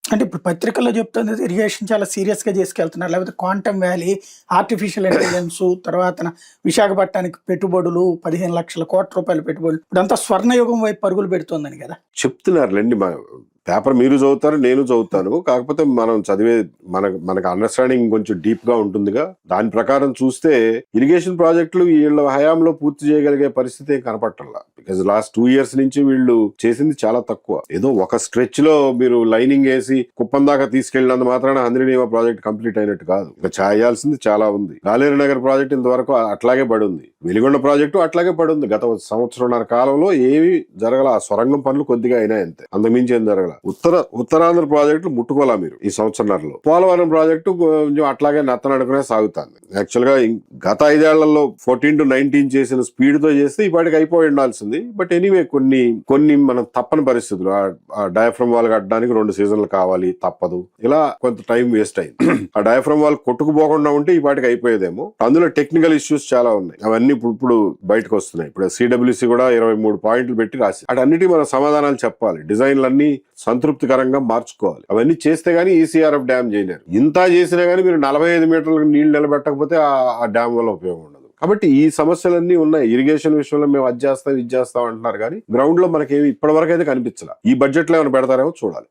అంటే ఇప్పుడు పత్రికల్లో చెప్తుంది ఇరిగేషన్ చాలా సీరియస్‌గా చేసుకెళ్తున్నారు. లేకపోతే క్వాంటమ్ వ్యాలీ, ఆర్టిఫిషియల్ ఇంటెలిజెన్సు, తర్వాతన విశాఖపట్నానికి పెట్టుబడులు, 15,00,00,000 పెట్టుబడులు. ఇప్పుడంతా స్వర్ణయుగం వైపు పరుగులు పెడుతోందని గదా! చెప్తున్నారులెండి. పేపర్ మీరు చదువుతారు, నేను చదువుతాను. కాకపోతే మనం చదివే మనకు అండర్స్టాండింగ్ కొంచెం డీప్ గా ఉంటుందిగా. దాని ప్రకారం చూస్తే ఇరిగేషన్ ప్రాజెక్టులు వీళ్ళ హయాంలో పూర్తి చేయగలిగే పరిస్థితి ఏం కనపట్టల్లా. బికాజ్ లాస్ట్ 2 years నుంచి వీళ్ళు చేసింది చాలా తక్కువ. ఏదో ఒక స్ట్రెచ్ లో మీరు లైనింగ్ వేసి కుప్పం దాకా తీసుకెళ్లినంత మాత్రాన హంద్రీనీవా ప్రాజెక్ట్ కంప్లీట్ అయినట్టు కాదు. ఇంకా చేయాల్సింది చాలా ఉంది. గాలేరు నగర్ ప్రాజెక్ట్ ఇంతవరకు అట్లాగే పడుంది. వెలిగొండ ప్రాజెక్టు అట్లాగే పడుంది. గత సంవత్సరంన్నర కాలంలో ఏమి జరగల. ఆ సొరంగం పనులు కొద్దిగా అయినాయి అంతే, అంతకుమించి ఏం జరగల. ఉత్తరాంధ్ర ప్రాజెక్టులు ముట్టుకోలా మీరు ఈ సంవత్సరాల్లో. పోలవరం ప్రాజెక్టు కొంచెం అట్లాగే నత్తనడుకునే సాగుతుంది. యాక్చువల్ గా గత 5 ఏళ్లలో 14 to 19 చేసిన స్పీడ్ తో చేస్తే ఈ పాటికి అయిపోయి ఉండాల్సింది. బట్ ఎనీవే కొన్ని మనం తప్పని పరిస్థితులు, ఆ డయాఫ్రమ్ వాల్ కట్టడానికి 2 seasons కావాలి, తప్పదు. ఇలా కొంత టైం వేస్ట్ అయింది. ఆ డయాఫ్రమ్ వాల్ కొట్టుకుపోకుండా ఉంటే ఈ పాటికి అయిపోయేదేమో. అందులో టెక్నికల్ ఇష్యూస్ చాలా ఉన్నాయి. అవన్నీ ఇప్పుడు బయటకు వస్తున్నాయి. ఇప్పుడు CWC కూడా 23 పాయింట్లు పెట్టి రాసి అటన్నిటి మనం సమాధానాలు చెప్పాలి. డిజైన్లన్నీ సంతృప్తికరంగా మార్చుకోవాలి. అవన్నీ చేస్తే గానీ ECRF డ్యామ్ చేయలేరు. ఇంత చేసినా గానీ మీరు 45 మీటర్లకు నీళ్లు నిలబెట్టకపోతే ఆ డ్యామ్ వల్ల ఉపయోగం ఉండదు. కాబట్టి ఈ సమస్యలన్నీ ఉన్నాయి. ఇరిగేషన్ విషయంలో మేము అది చేస్తాం ఇది చేస్తాం అంటున్నారు కానీ గ్రౌండ్ లో మనకేమి ఇప్పటి వరకు అయితే కనిపించాల. ఈ బడ్జెట్ లో ఏమైనా పెడతారేమో చూడాలి.